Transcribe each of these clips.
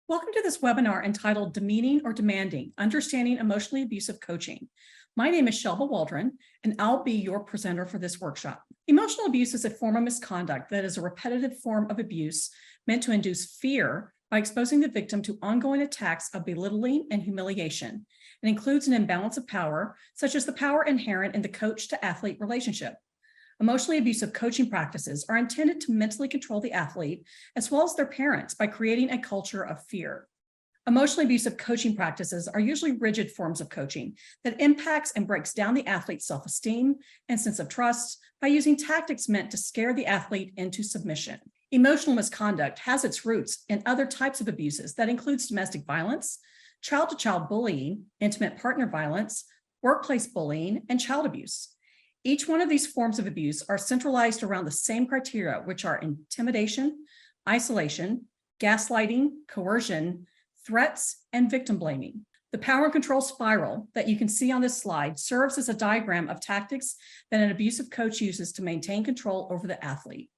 Welcome to this webinar entitled Demeaning or Demanding, Understanding Emotionally Abusive Coaching. My name is Shelba Waldron, and I'll be your presenter for this workshop. Emotional abuse is a form of misconduct that is a repetitive form of abuse meant to induce fear by exposing the victim to ongoing attacks of belittling and humiliation. It includes an imbalance of power, such as the power inherent in the coach-to-athlete relationship. Emotionally abusive coaching practices are intended to mentally control the athlete as well as their parents by creating a culture of fear. Emotionally abusive coaching practices are usually rigid forms of coaching that impacts and breaks down the athlete's self-esteem and sense of trust by using tactics meant to scare the athlete into submission. Emotional misconduct has its roots in other types of abuses that includes domestic violence, child-to-child bullying, intimate partner violence, workplace bullying, and child abuse. Each one of these forms of abuse are centralized around the same criteria, which are intimidation, isolation, gaslighting, coercion, threats, and victim blaming. The power and control spiral that you can see on this slide serves as a diagram of tactics that an abusive coach uses to maintain control over the athlete.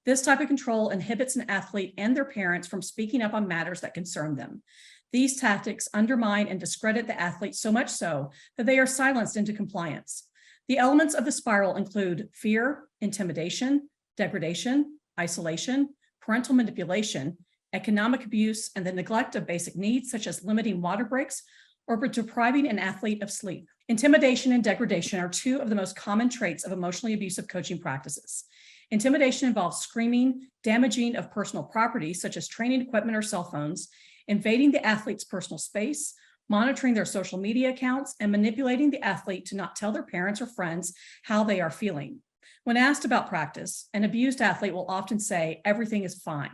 This type of control inhibits an athlete and their parents from speaking up on matters that concern them. These tactics undermine and discredit the athlete so much so that they are silenced into compliance. The elements of the spiral include fear, intimidation, degradation, isolation, parental manipulation, economic abuse, and the neglect of basic needs such as limiting water breaks or depriving an athlete of sleep. Intimidation and degradation are two of the most common traits of emotionally abusive coaching practices. Intimidation involves screaming, damaging of personal property such as training equipment or cell phones, invading the athlete's personal space, monitoring their social media accounts, and manipulating the athlete to not tell their parents or friends how they are feeling. When asked about practice, an abused athlete will often say everything is fine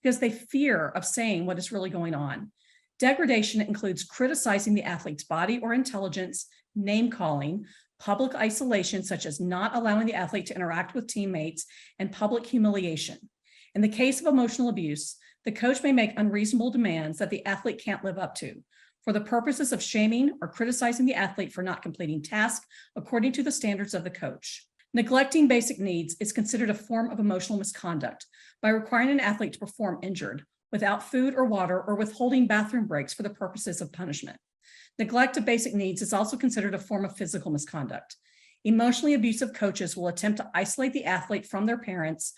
because they fear of saying what is really going on. Degradation includes criticizing the athlete's body or intelligence, name-calling, public isolation such as not allowing the athlete to interact with teammates, and public humiliation. In the case of emotional abuse, the coach may make unreasonable demands that the athlete can't live up to, for the purposes of shaming or criticizing the athlete for not completing tasks according to the standards of the coach. Neglecting basic needs is considered a form of emotional misconduct by requiring an athlete to perform injured, without food or water, or withholding bathroom breaks for the purposes of punishment. Neglect of basic needs is also considered a form of physical misconduct. Emotionally abusive coaches will attempt to isolate the athlete from their parents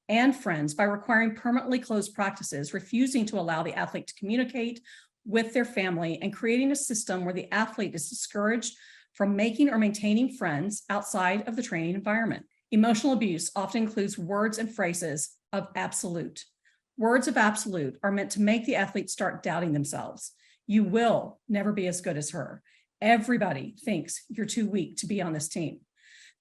and friends by requiring permanently closed practices, refusing to allow the athlete to communicate with their family, and creating a system where the athlete is discouraged from making or maintaining friends outside of the training environment. Emotional abuse often includes words and phrases of absolute. Words of absolute are meant to make the athlete start doubting themselves. You will never be as good as her. Everybody thinks you're too weak to be on this team.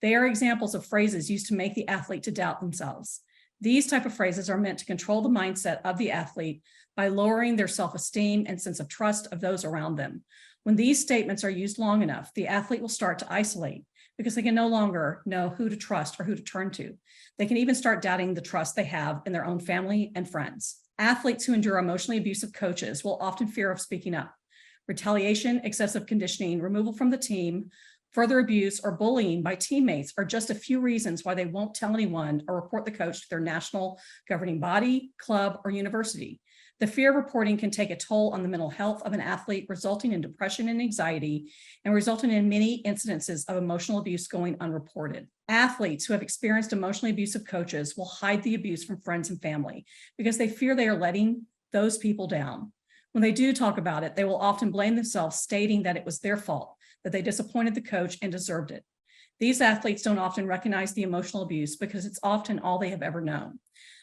They are examples of phrases used to make the athlete to doubt themselves. These type of phrases are meant to control the mindset of the athlete by lowering their self-esteem and sense of trust of those around them. When these statements are used long enough, the athlete will start to isolate because they can no longer know who to trust or who to turn to. They can even start doubting the trust they have in their own family and friends. Athletes who endure emotionally abusive coaches will often fear of speaking up. Retaliation, excessive conditioning, removal from the team, further abuse, or bullying by teammates are just a few reasons why they won't tell anyone or report the coach to their national governing body, club, or university. The fear of reporting can take a toll on the mental health of an athlete, resulting in depression and anxiety, and resulting in many incidences of emotional abuse going unreported. Athletes who have experienced emotionally abusive coaches will hide the abuse from friends and family because they fear they are letting those people down. When they do talk about it, they will often blame themselves, stating that it was their fault, that they disappointed the coach and deserved it. These athletes don't often recognize the emotional abuse because it's often all they have ever known.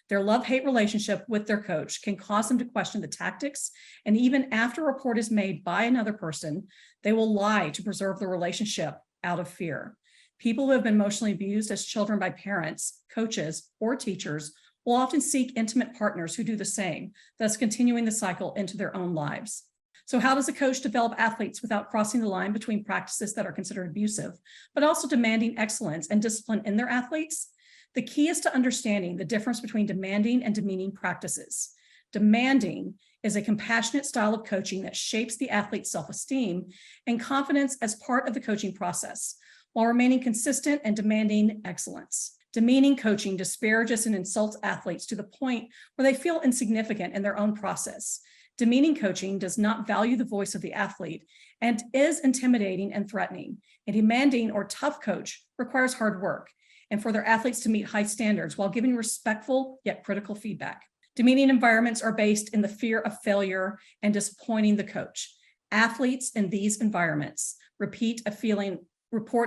Their love-hate relationship with their coach can cause them to question the tactics, and even after a report is made by another person, they will lie to preserve the relationship out of fear. People who have been emotionally abused as children by parents, coaches, or teachers will often seek intimate partners who do the same, thus continuing the cycle into their own lives. So how does a coach develop athletes without crossing the line between practices that are considered abusive, but also demanding excellence and discipline in their athletes? The key is to understanding the difference between demanding and demeaning practices. Demanding is a compassionate style of coaching that shapes the athlete's self-esteem and confidence as part of the coaching process, while remaining consistent and demanding excellence. Demeaning coaching disparages and insults athletes to the point where they feel insignificant in their own process. Demeaning coaching does not value the voice of the athlete and is intimidating and threatening. A demanding or tough coach requires hard work and for their athletes to meet high standards while giving respectful yet critical feedback. Demeaning environments are based in the fear of failure and disappointing the coach. Athletes in these environments report a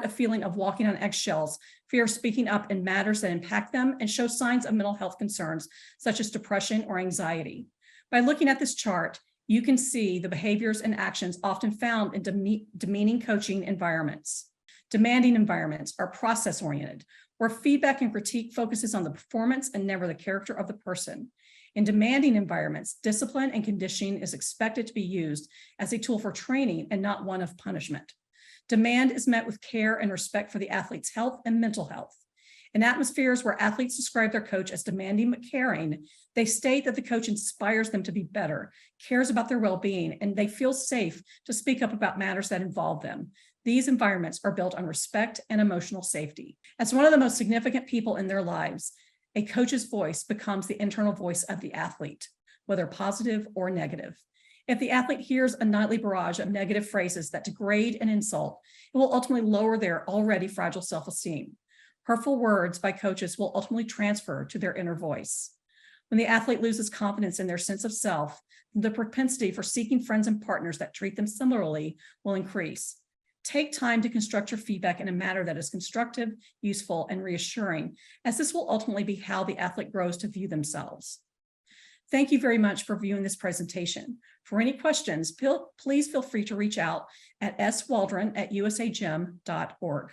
feeling of walking on eggshells, fear of speaking up in matters that impact them, and show signs of mental health concerns such as depression or anxiety. By looking at this chart, you can see the behaviors and actions often found in demeaning coaching environments. Demanding environments are process-oriented, where feedback and critique focuses on the performance and never the character of the person. In demanding environments, discipline and conditioning is expected to be used as a tool for training and not one of punishment. Demand is met with care and respect for the athlete's health and mental health. In atmospheres where athletes describe their coach as demanding but caring, they state that the coach inspires them to be better, cares about their well-being, and they feel safe to speak up about matters that involve them. These environments are built on respect and emotional safety. As one of the most significant people in their lives, a coach's voice becomes the internal voice of the athlete, whether positive or negative. If the athlete hears a nightly barrage of negative phrases that degrade and insult, it will ultimately lower their already fragile self-esteem. Hurtful words by coaches will ultimately transfer to their inner voice. When the athlete loses confidence in their sense of self, the propensity for seeking friends and partners that treat them similarly will increase. Take time to construct your feedback in a manner that is constructive, useful, and reassuring, as this will ultimately be how the athlete grows to view themselves. Thank you very much for viewing this presentation. For any questions, please feel free to reach out at swaldron@usagym.org.